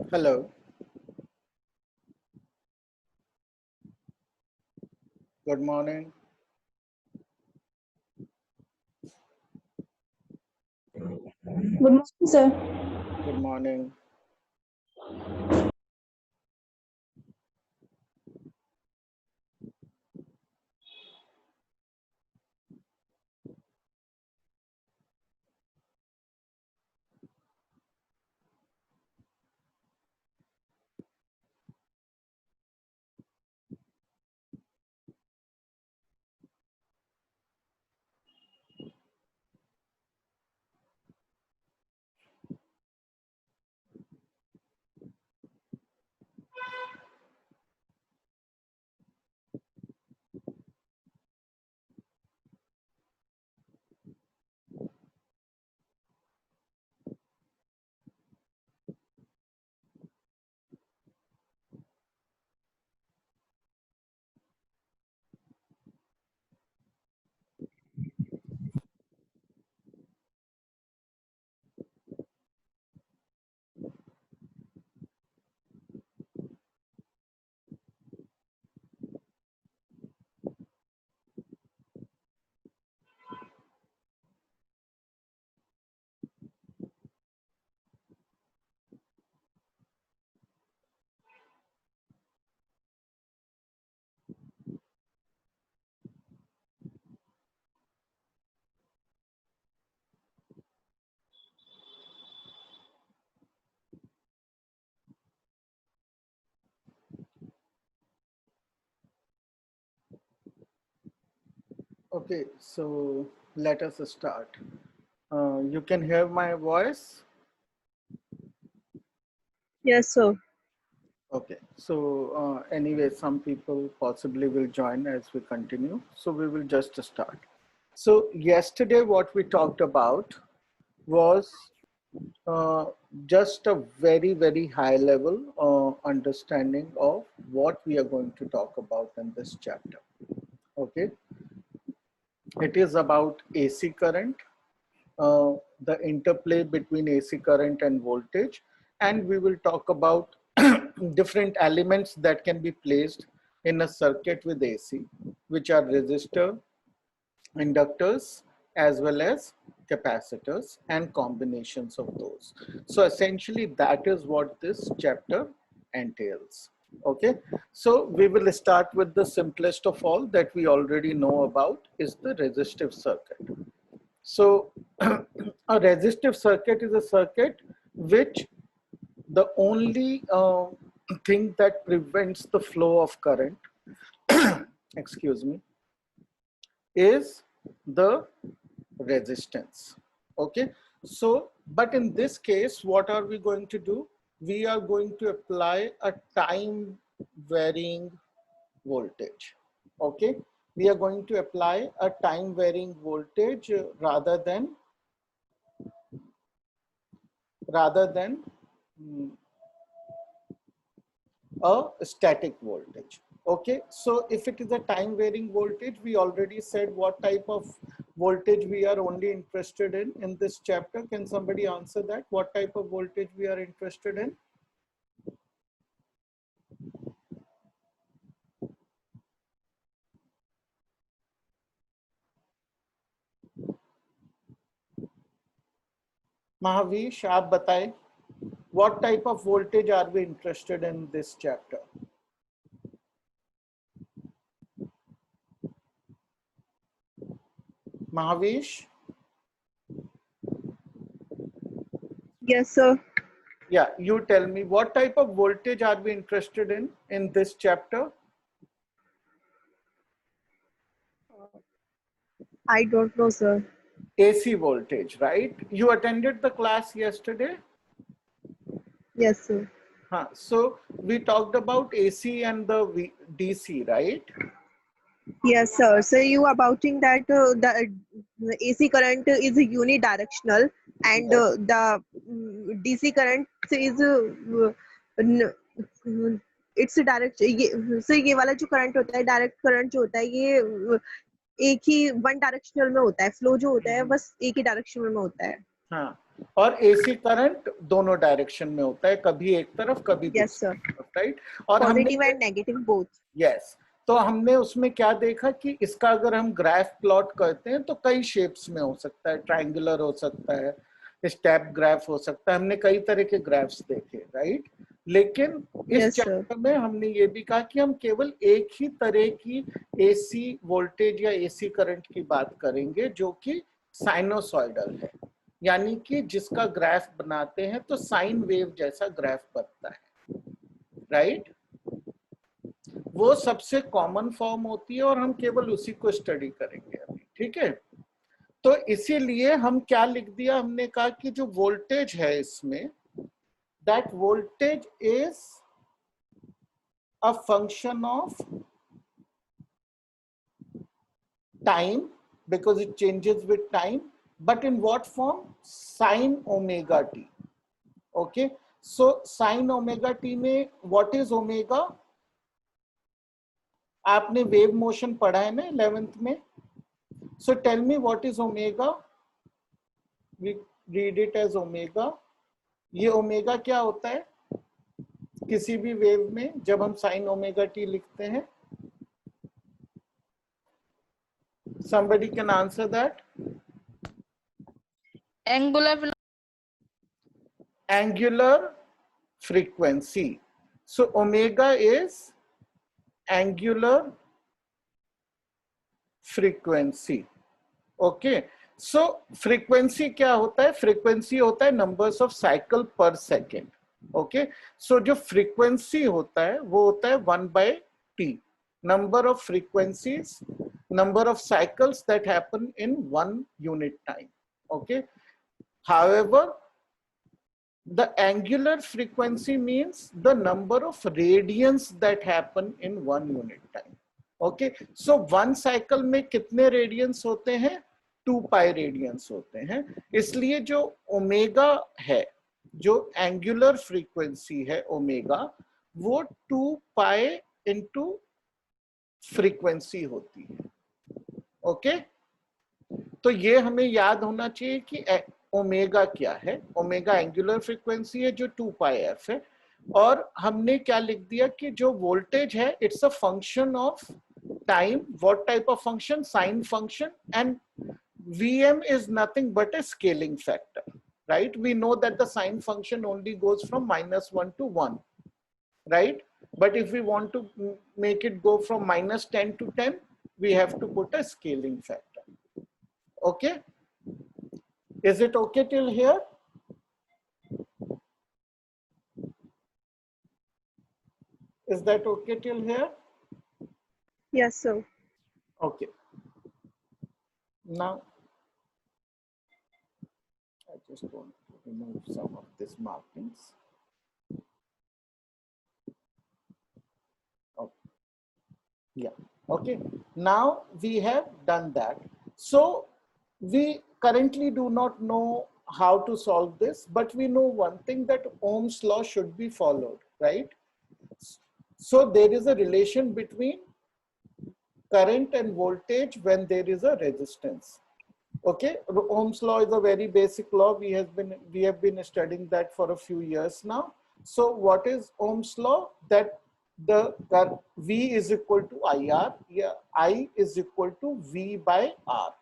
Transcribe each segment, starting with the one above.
Hello. Good morning. Good morning, sir. Good morning. Okay, so let us start. You can hear my voice? Yes, sir. Okay, so anyway, some people possibly will join as we continue. So we will just start. So yesterday, what we talked about was uh, just a very, very high level understanding of what we are going to talk about in this chapter. Okay, it is about AC current, the interplay between AC current and voltage, and we will talk about different elements that can be placed in a circuit with AC, which are resistor, inductors, as well as capacitors and combinations of those. So essentially that is what this chapter entails. Okay, so we will start with the simplest of all that we already know about is the resistive circuit. So a resistive circuit is a circuit which the only thing that prevents the flow of current, excuse me, is the resistance. Okay, so but in this case, what are we going to do? We are going to apply a time varying voltage. Okay, we are going to apply a time varying voltage rather than a static voltage. Okay, so if it is a time varying voltage, we already said what type of voltage we are only interested in this chapter. Can somebody answer that? What type of voltage we are interested in? Mahavish, आप बताएं, what type of voltage are we interested in this chapter? Mahavish? Yes, sir. Yeah, you tell me what type of voltage are we interested in this chapter? I don't know, sir. AC voltage, right? You attended the class yesterday? Yes, sir. So we talked about AC and the DC, right? Yes, sir. So you abouting that the AC current is unidirectional and Yes. the DC current is it's direct. So ये वाला जो current होता है direct current जो होता है ये एक ही वन डायरेक्शनल में होता है फ्लो जो होता है बस एक ही डायरेक्शन में होता है. हाँ. और AC करंट दोनों डायरेक्शन में होता है, कभी एक तरफ कभी Yes, दूसरी sir. तरफ, राइट। और हमने Positive and negative both. Yes, तो हमने उसमें क्या देखा कि इसका अगर हम ग्राफ प्लॉट करते हैं तो कई शेप्स में हो सकता है, ट्रायंगुलर हो सकता है, स्टेप ग्राफ हो सकता है, हमने कई तरह के ग्राफ्स देखे, राइट। लेकिन इस Yes, sir. चैप्टर में हमने ये भी कहा कि हम केवल एक ही तरह की AC वोल्टेज या AC करंट की बात करेंगे जो कि साइनोसॉइडल है, यानी कि जिसका ग्राफ बनाते हैं तो साइन वेव जैसा ग्राफ बनता है, राइट। वो सबसे कॉमन फॉर्म होती है और हम केवल उसी को स्टडी करेंगे अभी, ठीक है। तो इसीलिए हम क्या लिख दिया, हमने कहा कि जो वोल्टेज है इसमें, that voltage is a function of time because it changes with time, but in what form, sine omega T. Okay, so sine omega T में व्हाट इज ओमेगा, आपने वेव मोशन पढ़ा है ना 11th में। So tell me what is omega? We read it as omega. ये omega क्या होता है किसी भी वेव में जब हम साइन ओमेगा टी लिखते हैं? Somebody can answer that. Angular frequency. So omega is angular frequency. Okay. So frequency क्या होता है? Frequency होता है numbers of cycle per second. Okay. So जो frequency होता है वो होता है 1/t. Number of frequencies, number of cycles that happen in 1 unit time. Okay. However, the angular frequency means the number of radians that happen in 1 unit time. Okay. So one cycle में कितने radians होते हैं? 2 पाई radiance होते हैं। इसलिए जो omega है, जो एंगुलर फ्रीक्वेंसी है ओमेगा, वो 2 पाई इंटू फ्रीक्वेंसी होती है। ओके, तो ये हमें याद होना चाहिए कि ओमेगा क्या है। ओमेगा एंगुलर फ्रीक्वेंसी है जो 2 पाई एफ है, और हमने क्या लिख दिया कि जो वोल्टेज है it's a function of time. What type of function? Sine function. And Vm is nothing but a scaling factor, right? We know that the sine function only goes from -1 to 1, right? But if we want to make it go from -10 to 10, we have to put a scaling factor. Okay? Is it okay till here? Is that okay till here? Yes, sir. Okay. Now, I just want to remove some of these markings. Okay. Yeah. Okay. Now we have done that. So we currently do not know how to solve this, but we know one thing, that Ohm's law should be followed, right? So there is a relation between current and voltage when there is a resistance. Okay, Ohm's law is a very basic law. We have been studying that for a few years now. So what is Ohm's law? That the V is equal to IR. Yeah, I is equal to V by R.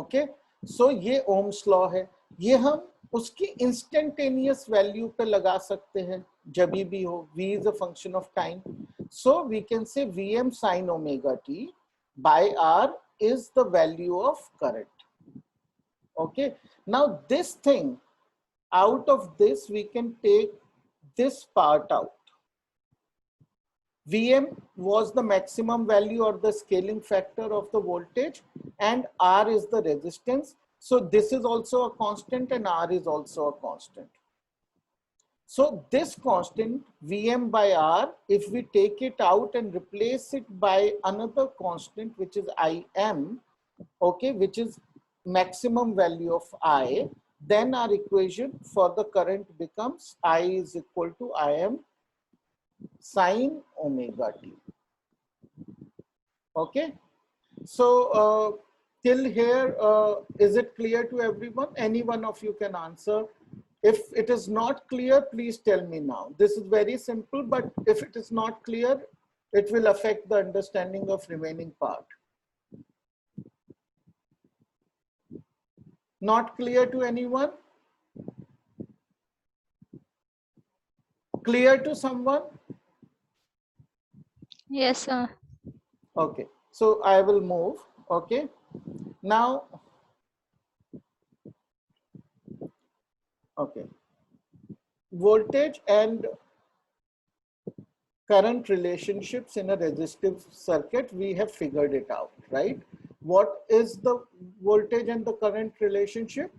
Okay, so ये Ohm's law है। ये हम उसकी instantaneous value पे लगा सकते हैं जब भी हो। V is a function of time. So we can say Vm sin omega t by R is the value of current. Okay, now this thing, out of this we can take this part out. Vm was the maximum value or the scaling factor of the voltage, and R is the resistance. So this is also a constant and R is also a constant. So this constant Vm by R, if we take it out and replace it by another constant which is Im, okay, which is maximum value of I, then our equation for the current becomes I is equal to Im sin omega t. Okay, so till here, is it clear to everyone? Any one of you can answer. If it is not clear, please tell me now. This is very simple, but if it is not clear, it will affect the understanding of remaining part. Not clear to anyone? Clear to someone? Yes, sir. Okay, so I will move. Okay, now, okay, voltage and current relationships in a resistive circuit, we have figured it out, right? What is the voltage and the current relationship?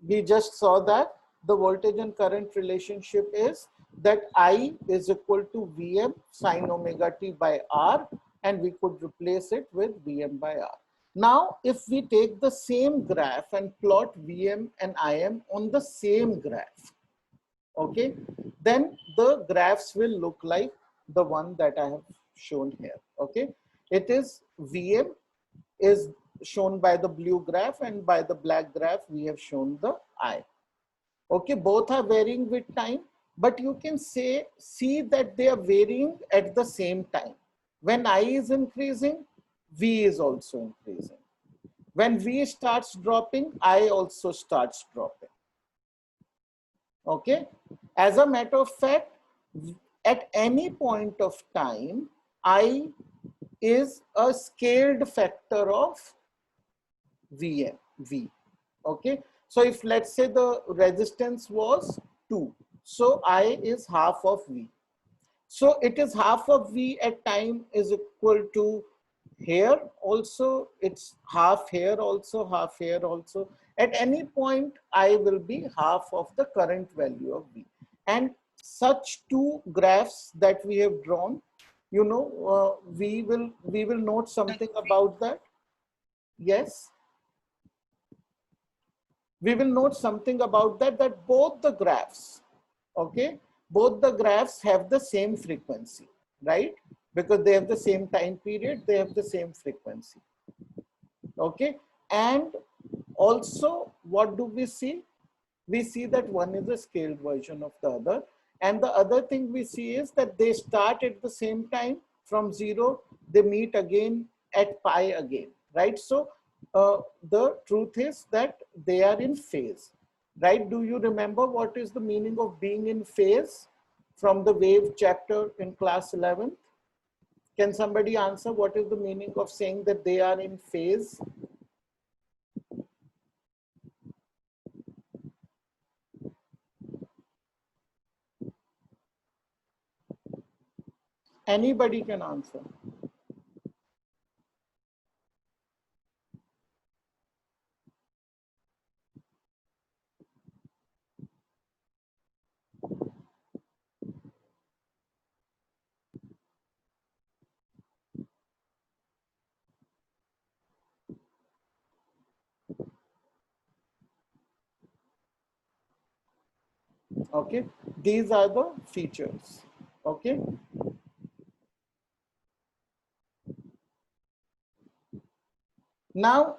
We just saw that the voltage and current relationship is that I is equal to Vm sine omega t by R, and we could replace it with Vm by R. Now, if we take the same graph and plot Vm and Im on the same graph, okay, then the graphs will look like the one that I have shown here. Okay, it is Vm is shown by the blue graph, and by the black graph we have shown the I. Okay, both are varying with time, but you can see that they are varying at the same time. When I is increasing, V is also increasing. When V starts dropping, I also starts dropping. Okay, as a matter of fact, at any point of time, I is a scaled factor of V. Okay, so if let's say the resistance was 2, so I is half of V. So it is half of V at time is equal to here also, it's half here also, half here also. At any point, I will be half of the current value of V. And such two graphs that we have drawn, you know, we will note something about that. Yes, we will note something about that, that both the graphs, okay, both the graphs have the same frequency, right? Because they have the same time period, they have the same frequency. Okay, and also what do we see? We see that one is a scaled version of the other, and the other thing we see is that they start at the same time from 0, they meet again at pi again, right? So the truth is that they are in phase, right? Do you remember what is the meaning of being in phase from the wave chapter in class 11? Can somebody answer what is the meaning of saying that they are in phase? Anybody can answer. Okay, these are the features. Okay, now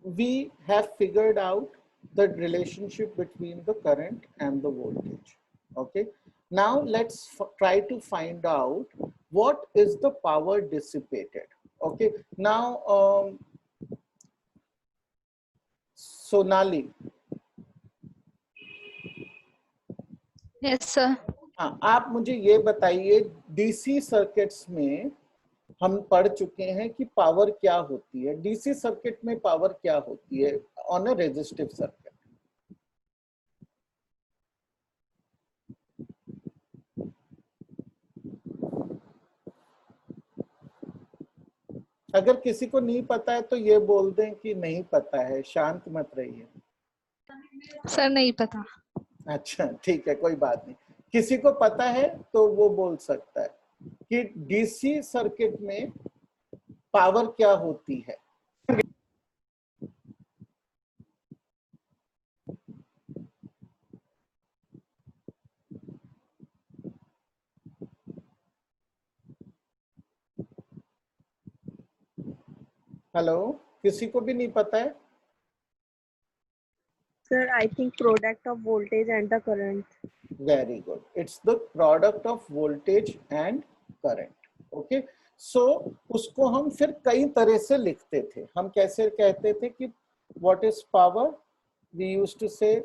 we have figured out the relationship between the current and the voltage. Okay, now let's try to find out what is the power dissipated. Okay, now Sonali, Yes, sir. हाँ, आप मुझे ये बताइए, DC circuits में हम पढ़ चुके हैं कि पावर क्या होती है। डीसी सर्किट में पावर क्या होती है ऑन अ रेजिस्टिव सर्किट? अगर किसी को नहीं पता है तो ये बोल दें कि नहीं पता है, शांत मत रहिए। सर नहीं पता। अच्छा ठीक है, कोई बात नहीं। किसी को पता है तो वो बोल सकता है कि डीसी सर्किट में पावर क्या होती है। हेलो, किसी को भी नहीं पता है? Sir, I think product of voltage and the current. Very good. It's the product of voltage and current. Okay. So उसको हम फिर कई तरह से लिखते थे. हम कैसे कहते थे कि what is power? We used to say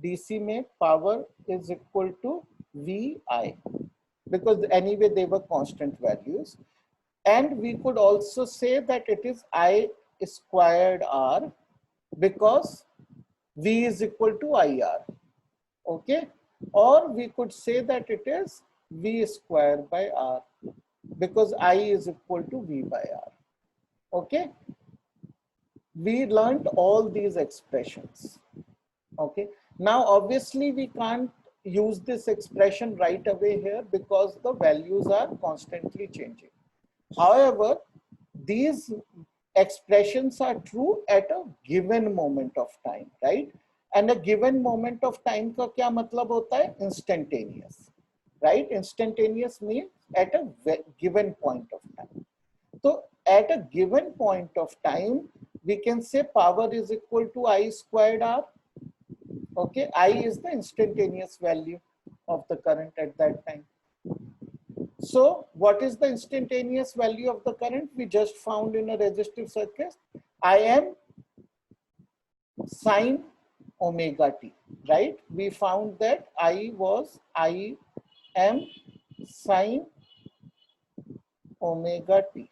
DC में power is equal to VI, because anyway they were constant values. And we could also say that it is I squared R, because V is equal to IR. Okay. Or we could say that it is V square by R, because I is equal to V by R. Okay. We learned all these expressions. Okay. Now obviously we can't use this expression right away here because the values are constantly changing. However, these expressions are true at a given moment of time, right? And a given moment of time का क्या मतलब होता है? Instantaneous, right? Instantaneous means at a given point of time. So at a given point of time, we can say power is equal to I squared R. Okay, I is the instantaneous value of the current at that time. So what is the instantaneous value of the current? We just found in a resistive circuit. I am sine omega t, right? We found that I am sine omega t,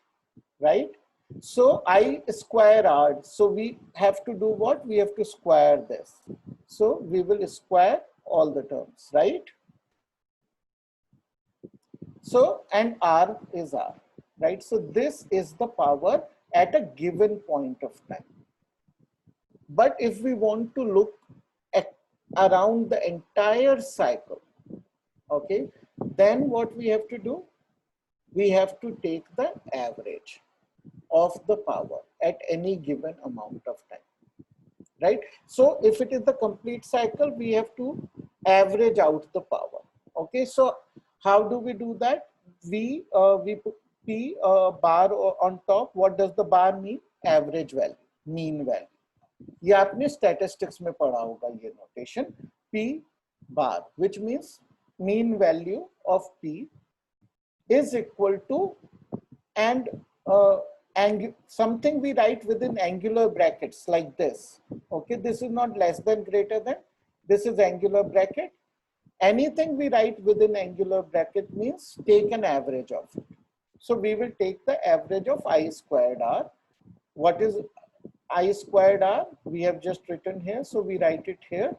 right? So I square R. So we have to do what? We have to square this. So we will square all the terms, right? So, and R is R, right? So this is the power at a given point of time. But if we want to look at around the entire cycle, okay, then what we have to do? We have to take the average of the power at any given amount of time, right? So if it is the complete cycle, we have to average out the power. Okay, so how do we do that? We put P bar on top. What does the bar mean? Average value, mean value. ये आपने statistics में पढ़ा होगा ये notation. P bar, which means mean value of P is equal to, and something we write within angular brackets like this. Okay, this is not less than, greater than. This is angular bracket. Anything we write within angular bracket means take an average of it. So we will take the average of I squared R. What is I squared R? We have just written here. So we write it here.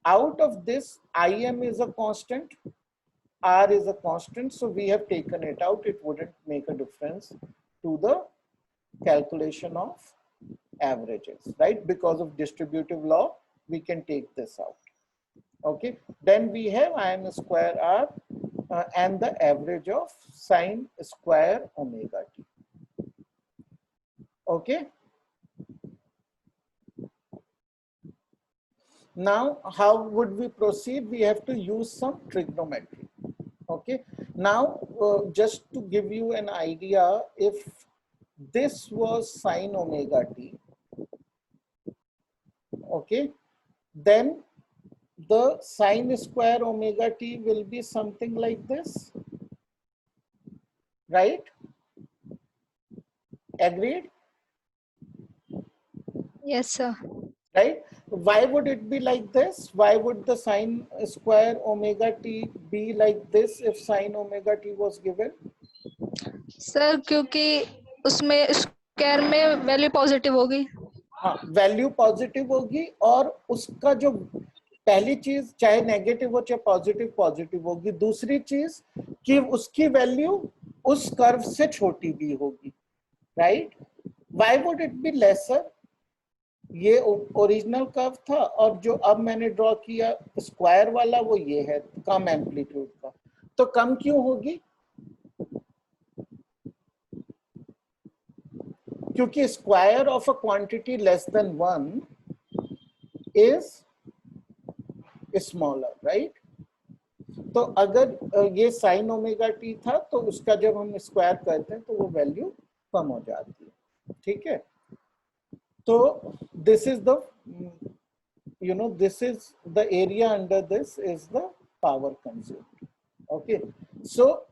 Out of this, Im is a constant, R is a constant. So we have taken it out. It wouldn't make a difference to the calculation of averages, right? Because of distributive law, we can take this out. Okay, then we have Im square R and the average of sine square omega t. Okay. Now, how would we proceed? We have to use some trigonometry. Okay. Now, just to give you an idea, if this was sine omega t, okay, then the sine square omega t will be something like this, right? Agreed? Yes, sir. Right? Why would it be like this? Why would the sine square omega t be like this if sine omega t was given? Sir क्योंकि उसमें square में value positive होगी. हाँ, value positive होगी और उसका जो पहली चीज चाहे नेगेटिव हो चाहे पॉजिटिव, पॉजिटिव होगी. दूसरी चीज कि उसकी वैल्यू उस कर्व से छोटी भी होगी, right? Why would it be lesser? ये ओरिजिनल कर्व था और जो अब मैंने ड्रॉ किया स्क्वायर वाला वो ये है, कम एम्पलीट्यूड का. तो कम क्यों होगी? क्योंकि square of a quantity less than 1 is smaller, right? तो अगर ये साइन ओमेगा टी था तो उसका जब हम स्क्वायर करते हैं तो वो वैल्यू कम हो जाती है. ठीक है. So this is the, this is the area under this is the power consumed. Okay, so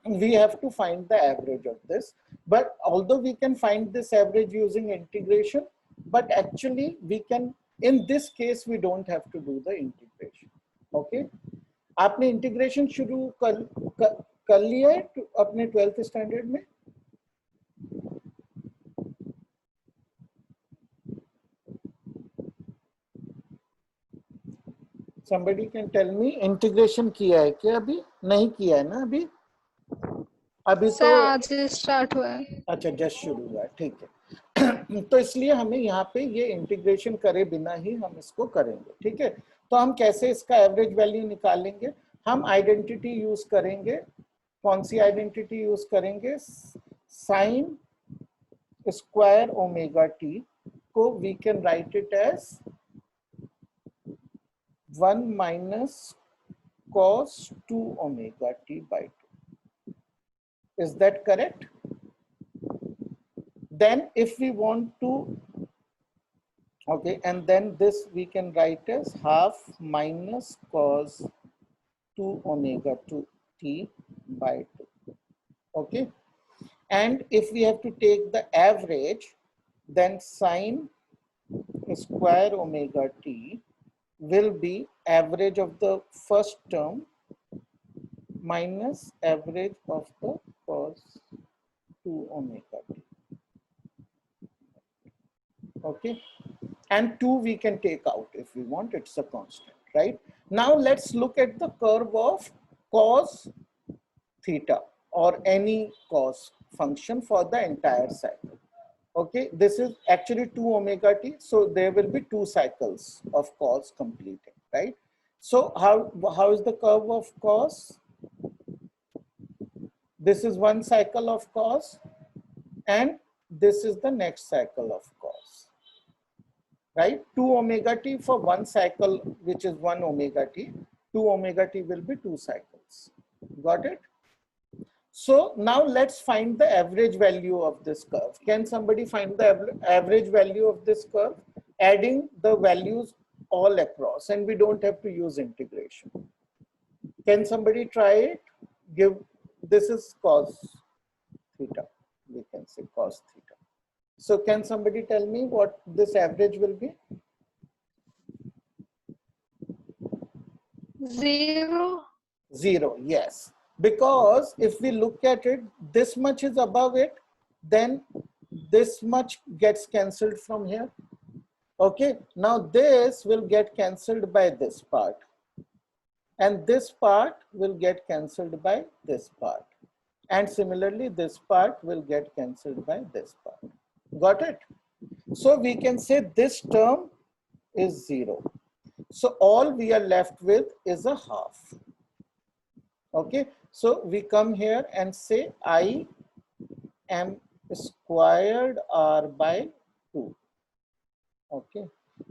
we have to find the average of this, but although we can find this average using integration, but actually we can, in this case we don't have to do the integration. Okay, आपने integration शुरू कर लिया है अपने 12th standard में? Somebody can tell me, integration किया है क्या? अभी नहीं किया है ना? अभी सर आज स्टार्ट हुआ है। अच्छा, जस्ट शुरू हुआ है, ठीक है। तो इसलिए हमें यहाँ पे ये इंटीग्रेशन करे बिना ही हम इसको करेंगे, ठीक है। तो हम कैसे इसका एवरेज वैल्यू निकालेंगे? हम आइडेंटिटी यूज करेंगे। कौन सी आइडेंटिटी यूज करेंगे? साइन स्क्वायर ओमेगा टी को we can write it as 1 minus cos 2 omega t by 2. Is that correct? Then if we want to, okay, and then this we can write as half minus cos 2 omega 2 t by 2. Okay, and if we have to take the average, then sine square omega t will be average of the first term minus average of the cos 2 omega t. Okay, and 2 we can take out if we want, it's a constant, right? Now let's look at the curve of cos theta or any cos function for the entire cycle. Okay, this is actually 2 omega t, so there will be 2 cycles of cos completing, right? So how is the curve of cos? This is one cycle of cos, and this is the next cycle of cos, right? 2 omega t for one cycle, which is 1 omega t. 2 omega t will be 2 cycles. Got it? So now let's find the average value of this curve. Can somebody find the average value of this curve? Adding the values all across, and we don't have to use integration. Can somebody try it? This is cos theta. We can say cos theta. So can somebody tell me what this average will be? 0. 0, yes. Because if we look at it, this much is above it, then this much gets cancelled from here. Okay, now this will get cancelled by this part, and this part will get cancelled by this part, and similarly this part will get cancelled by this part. Got it? So we can say this term is 0. So all we are left with is a half. Okay, so we come here and say I am squared r by 2. Okay,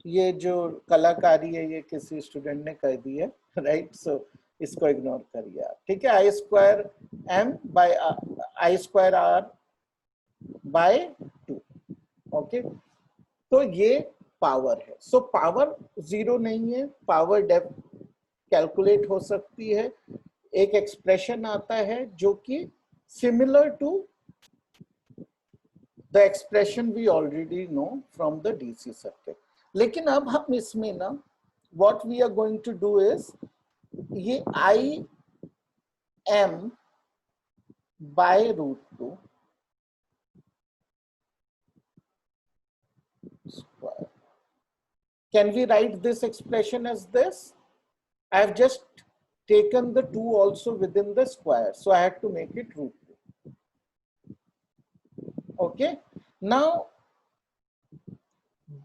ये जो कलाकारी है ये किसी student ने कर दी है, right? सो इसको इग्नोर करिए आप, ठीक है? I square M by I square R by 2. Okay, तो ये पावर है. सो पावर 0 नहीं है, पावर कैलकुलेट हो सकती है. एक एक्सप्रेशन आता है जो कि similar to the expression we already know from the DC circuit. लेकिन अब हम इसमें ना what we are going to do is ये I M by √2 square. Can we write this expression as this? I have just taken the 2 also within the square, so I had to make it √2. Okay, now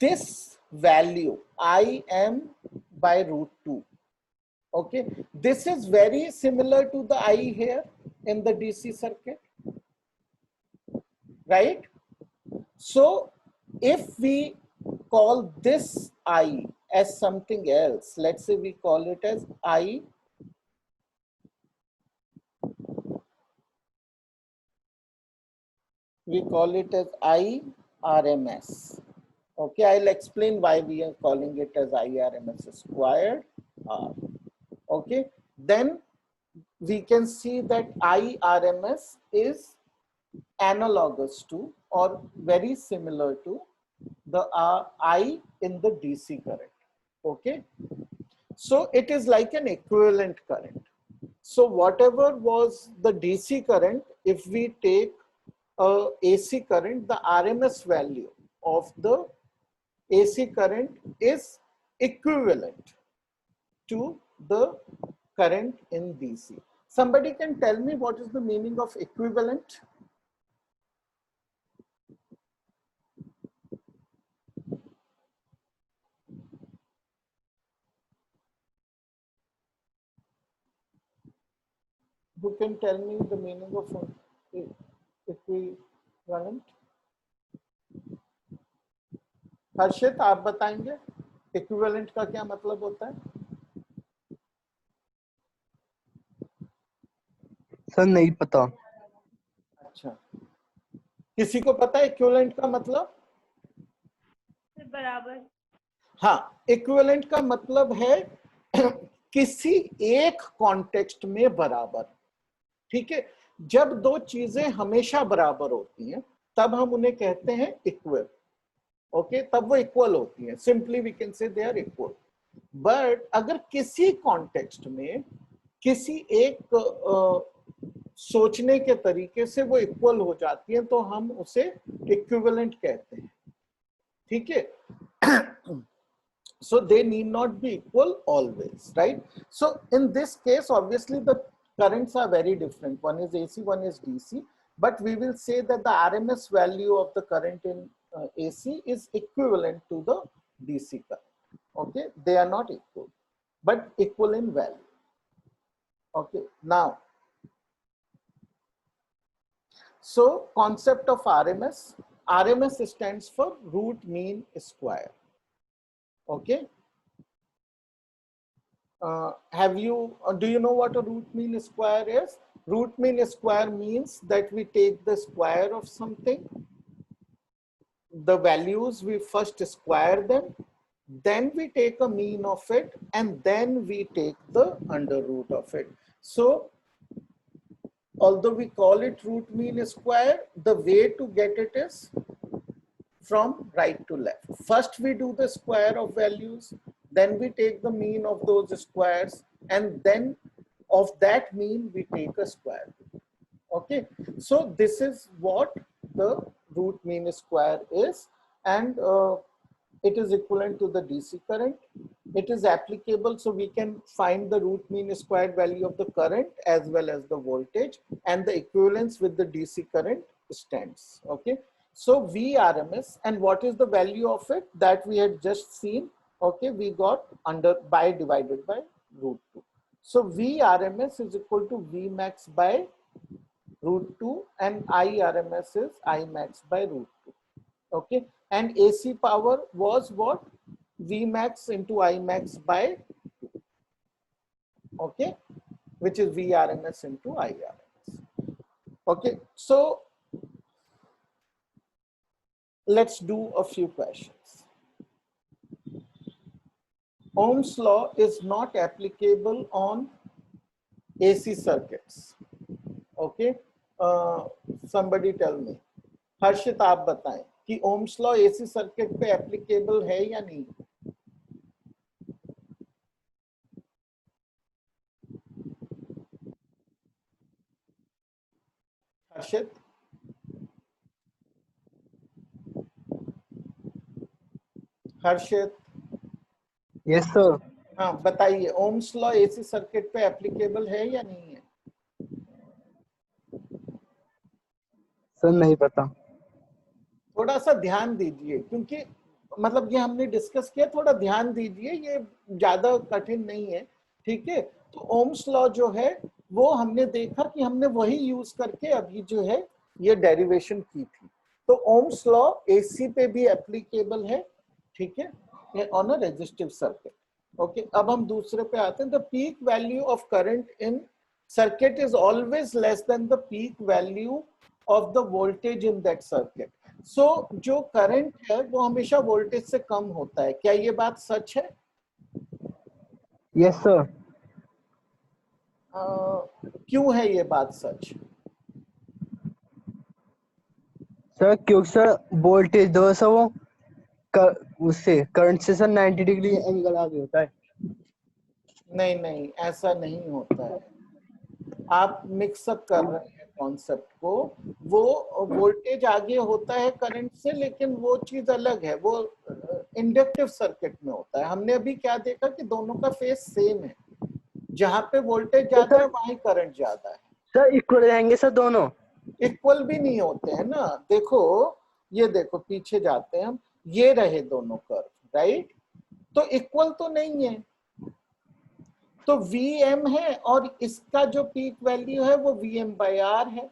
this value I m by √2, okay, this is very similar to the I here in the DC circuit, right? So if we call this I as something else, let's say we call it as I we call it as I RMS. Okay, I'll explain why we are calling it as IRMS squared R. Okay, then we can see that IRMS is analogous to or very similar to the I in the DC current. Okay, so it is like an equivalent current. So whatever was the DC current, if we take a AC current, the RMS value of the AC current is equivalent to the current in DC. Somebody can tell me what is the meaning of equivalent? Who can tell me the meaning of equivalent? हर्षित आप बताएंगे equivalent का क्या मतलब होता है? Sir नहीं पता। अच्छा, किसी को पता है इक्विवेलेंट का मतलब? बराबर। हाँ, इक्विवेलेंट का मतलब है किसी एक कॉन्टेक्स्ट में बराबर। ठीक है, जब दो चीजें हमेशा बराबर होती हैं तब हम उन्हें कहते हैं इक्वल। ओके, तब वो इक्वल होती हैं, simply we can say they are equal. But अगर किसी कॉन्टेक्स्ट में किसी एक सोचने के तरीके से वो इक्वल हो जाती है तो हम उसे इक्विवेलेंट कहते हैं। ठीक है, so they need not be equal always, right? So in this case, obviously the currents are very different. One is AC, one is DC, but we will say that the RMS value of the current in AC is equivalent to the DC current. Okay, they are not equal, but equal in value. Okay, now, so concept of RMS. RMS stands for root mean square. Okay, do you know what a root mean square is? Root mean square means that we take the square of something, the values we first square them, then we take a mean of it, and then we take the under root of it. So although we call it root mean square, the way to get it is from right to left. First we do the square of values, then we take the mean of those squares, and then of that mean we take a square. Okay, so this is what the root mean square is, and it is equivalent to the DC current. It is applicable, so we can find the root mean squared value of the current as well as the voltage, and the equivalence with the DC current stands. Okay, so VRMS, and what is the value of it that we had just seen? Okay, we got under by divided by root 2. So VRMS is equal to Vmax by root 2, and IRMS is Imax by root 2. Okay, and AC power was what? Vmax into Imax by 2. Okay, which is VRMS into IRMS. Okay, so let's do a few questions. Ohm's law is not applicable on AC circuits. Okay, somebody tell me. हर्षित आप बताएं कि Ohm's law AC circuit पे applicable है या नहीं? हर्षित, हर्षित, yes sir. हाँ बताइए, Ohm's law AC circuit पे एप्लीकेबल है या नहीं है? सर नहीं पता। थोड़ा सा ध्यान दीजिए, क्योंकि मतलब ये हमने डिस्कस किया, थोड़ा ध्यान दीजिए, ये ज्यादा कठिन नहीं है। ठीक है, तो ओम्स लॉ जो है वो हमने देखा कि हमने वही यूज करके अभी जो है ये डेरिवेशन की थी। तो ओम्स लॉ एसी पे भी एप्लीकेबल है। ठीक है, on a resistive circuit. Okay, अब हम दूसरे पे आते हैं। The peak value of current in circuit is always less than the peak value of the voltage in that circuit. So जो करंट है वो हमेशा वोल्टेज से कम होता है, क्या ये बात सच है? Yes sir. क्यों है ये बात सच? सर क्योंकि सर वोल्टेज दो सर वो उससे करंट से सर 90 डिग्री एंगल आगे होता है। नहीं नहीं, ऐसा नहीं होता है, आप मिक्सअप कर रहे हैं कॉन्सेप्ट को। वो वोल्टेज आगे होता है करंट से, लेकिन वो चीज अलग है, वो इंडक्टिव सर्किट में होता है। हमने अभी क्या देखा कि दोनों का फेस सेम है, जहां पे वोल्टेज ज्यादा है वहीं करंट ज्यादा है। सर इक्वल रहेंगे सर दोनों? इक्वल भी नहीं होते हैं ना, देखो ये देखो, पीछे जाते हैं हम, ये रहे दोनों कर्व, राइट? तो इक्वल तो नहीं है। तो Vm है और इसका जो पीक वैल्यू है वो Vm/R है,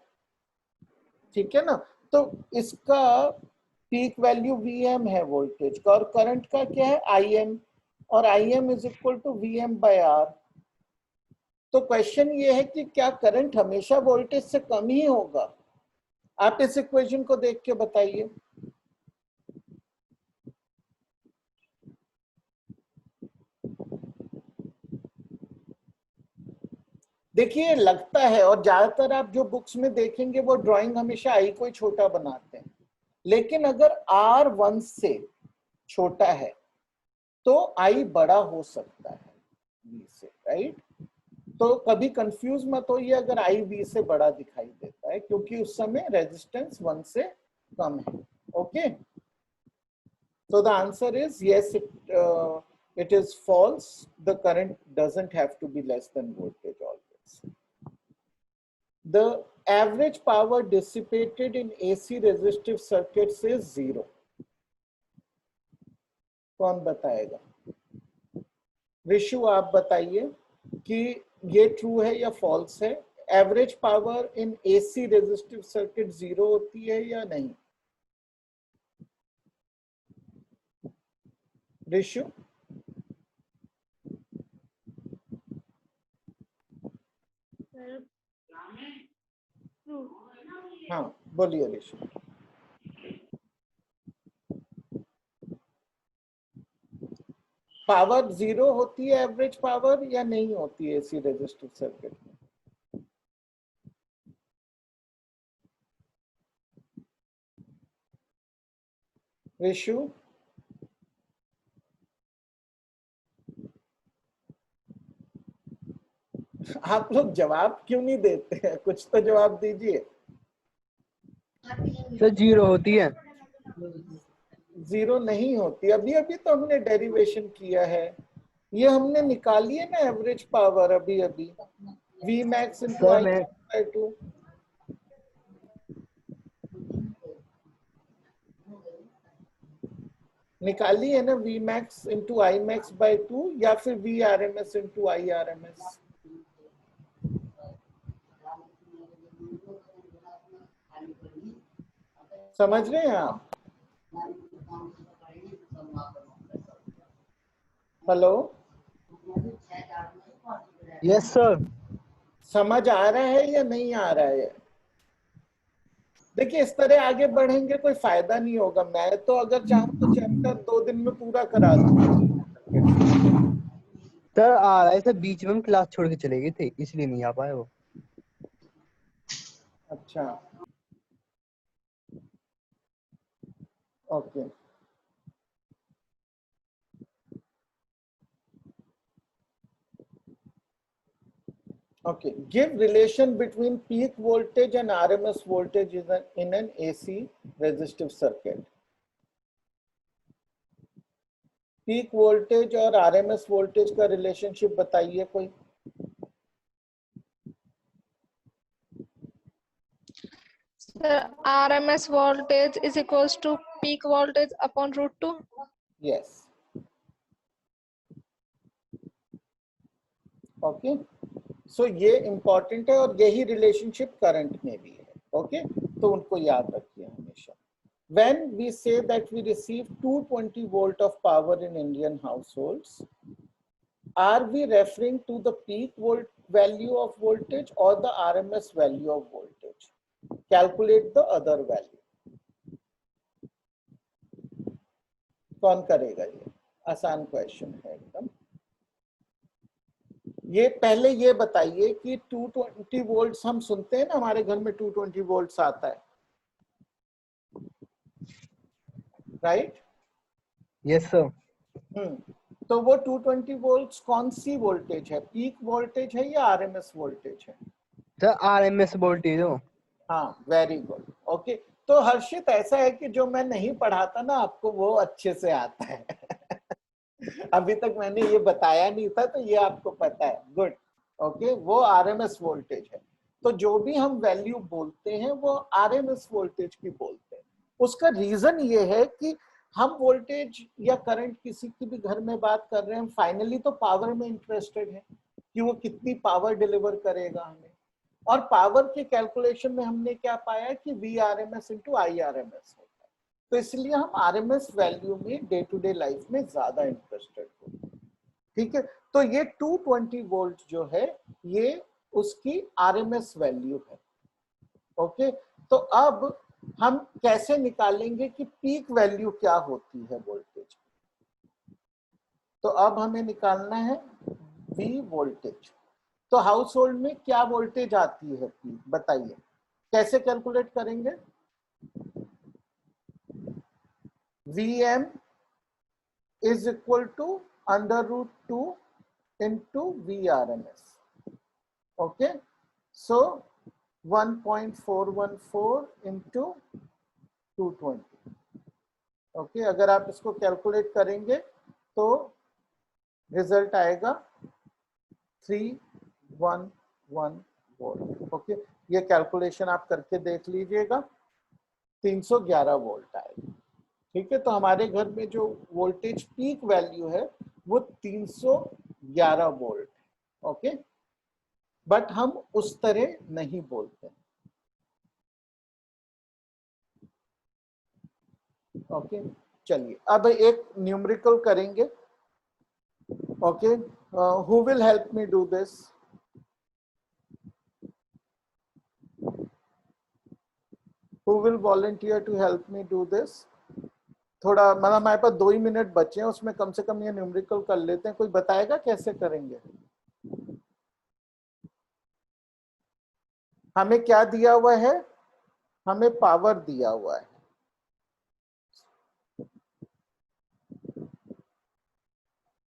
ठीक है ना? तो इसका पीक वैल्यू Vm है वोल्टेज का, और करंट का क्या है? Im, और Im is equal to Vm/R। तो क्वेश्चन ये है कि क्या करंट हमेशा वोल्टेज से कम ही होगा? आप इस इक्वेशन को देख के बताइए। देखिए लगता है, और ज्यादातर आप जो बुक्स में देखेंगे वो ड्राइंग हमेशा आई को ही छोटा बनाते हैं, लेकिन अगर R 1 से छोटा है तो I बड़ा हो सकता है V से, राइट? तो कभी कंफ्यूज मत होइए अगर I V से बड़ा दिखाई देता है, क्योंकि उस समय रेजिस्टेंस 1 से कम है। Okay, so the answer is yes, it is false. The current doesn't have to be less than voltage always. The average power dissipated in AC resistive circuits is 0. कौन बताएगा? ऋषु आप बताइए कि ये ट्रू है या फॉल्स है? Average power in AC resistive circuit 0 होती है या नहीं? ऋषु? हाँ बोलिए ऋषु। पावर 0 होती है एवरेज पावर या नहीं होती है AC रेजिस्टिव सर्किट में? ऋषु? आप लोग जवाब क्यों नहीं देते हैं? कुछ तो जवाब दीजिए। सर 0 होती है। 0 नहीं होती, अभी अभी तो हमने डेरिवेशन किया है, ये हमने निकाली है ना एवरेज पावर अभी अभी, V max into I max by 2। निकाली है ना V max into I max by 2, या फिर V RMS into I RMS। समझ रहे हैं आप? हेलो? Yes sir. समझ आ रहा है या नहीं आ रहा है? देखिए इस तरह आगे बढ़ेंगे कोई फायदा नहीं होगा। मैं तो अगर चाहूँ तो चैप्टर 2 दिन में पूरा करा दूंगा। सर आ रहा है सर, बीच में हम क्लास छोड़ के चले गए थे इसलिए नहीं आ पाए वो। अच्छा okay. Okay, give relation between peak voltage and RMS voltage in an AC resistive circuit. Peak voltage और आरएमएस वोल्टेज का रिलेशनशिप बताइए कोई। Sir, RMS voltage is equals to peak voltage upon √2. Yes okay, so ये important है, और यही relationship current में भी है। ओके तो उनको याद रखिए हमेशा। When we say that we receive 220 volt of power in Indian households, are we referring to the peak volt value of voltage or the RMS value of voltage? Calculate the other value. कौन करेगा? ये आसान question है एकदम। ये पहले ये बताइए कि 220 वोल्ट्स हम सुनते हैं ना, हमारे घर में 220 वोल्ट्स आता है, राइट? Yes sir. तो वो 220 वोल्ट्स कौन सी वोल्टेज है? पीक वोल्टेज है या आरएमएस वोल्टेज है? सर आरएमएस वोल्टेज हो। हाँ, वेरी गुड। ओके, तो हर्षित ऐसा है कि जो मैं नहीं पढ़ाता ना आपको, वो अच्छे से आता है। अभी तक मैंने ये बताया नहीं था, तो ये आपको पता है। गुड। ओके, वो आरएमएस वोल्टेज है। तो जो भी हम वैल्यू बोलते हैं वो आरएमएस वोल्टेज की बोलते हैं। उसका रीजन ये है कि हम वोल्टेज या करंट किसी की भी घर में बात कर रहे हैं, हम फाइनली तो पावर में इंटरेस्टेड है कि वो कितनी पावर डिलीवर करेगा हमें। और पावर के कैलकुलेशन में हमने क्या पाया कि V R M S into I R M S होता है। तो इसलिए हम आर एम एस वैल्यू में डे टू डे लाइफ में ज्यादा इंटरेस्टेड होते हैं। ठीक है, तो ये 220 वोल्ट जो है ये उसकी आर एम एस वैल्यू है। ओके, तो अब हम कैसे निकालेंगे कि पीक वैल्यू क्या होती है वोल्टेज? तो अब हमें निकालना है वी वोल्टेज। तो हाउस होल्ड में क्या वोल्टेज आती है पीक, बताइए कैसे कैलकुलेट करेंगे? Vm is equal to √2 into VRMS. Okay, so 1.414 into 220. Okay, अगर आप इसको कैलकुलेट करेंगे तो रिजल्ट आएगा 311 वोल्ट। ओके, ये कैलकुलेशन आप करके देख लीजिएगा, 311 वोल्ट आएगा। ठीक है, तो हमारे घर में जो वोल्टेज पीक वैल्यू है वो 311 वोल्ट है। ओके, बट हम उस तरह नहीं बोलते। ओके, चलिए अब एक न्यूमेरिकल करेंगे। Okay, who will help me do this? Who will volunteer to help me do this? थोड़ा मतलब हमारे पास 2 ही मिनट बचे हैं, उसमें कम से कम ये न्यूमेरिकल कर लेते हैं। कोई बताएगा कैसे करेंगे? हमें क्या दिया हुआ है? हमें पावर दिया हुआ है,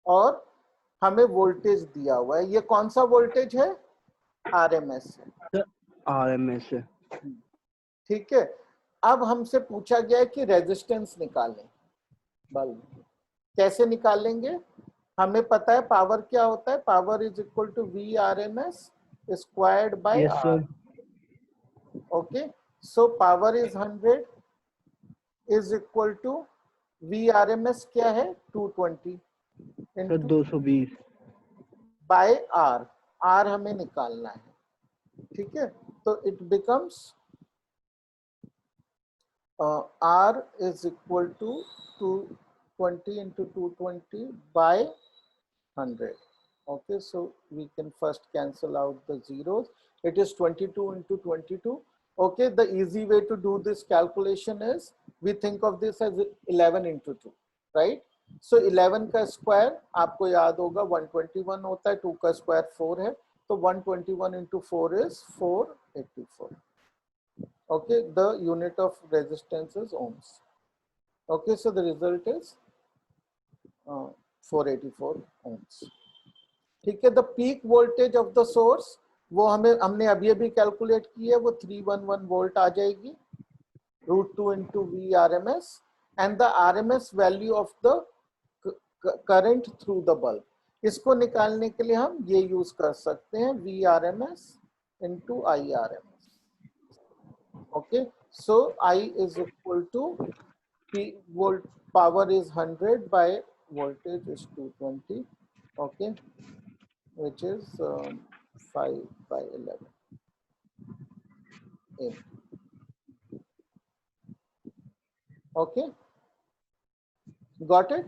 और हमें वोल्टेज दिया हुआ है। ये कौन सा वोल्टेज है? आरएमएस है। आरएमएस। ठीक है, अब हमसे पूछा गया है कि रेजिस्टेंस निकालें बल्ब। कैसे निकालेंगे? हमें पता है पावर क्या होता है, power is equal to V R M S squared by yes R. Sir. Okay, so power is 100 is equal to V R M S क्या है? 220 sir into 220। By R. R हमें निकालना है। ठीक है, तो it becomes R is equal to 220 into 220 by 100. Okay, so we can first cancel out the zeros. It is 22 into 22. Okay, the easy way to do this calculation is we think of this as 11 into 2, right? So 11 का square आपको याद होगा 121 होता है, 2 का square 4 है, तो 121 into 4 is 484. Okay, the unit of resistance is ohms. Okay, so the result is 484 ohms. ठीक है, the peak voltage of the source वो हमने अभी अभी कैलकुलेट की है, वो 311 वोल्ट आ जाएगी, √2 into VRMS, and the RMS value of the current through the bulb. इसको निकालने के लिए हम ये यूज कर सकते हैं VRMS into IRMS. Okay, so I is equal to P volt, power is 100 by voltage is 220. Okay, which is 5 by 11 ohm. Okay, got it?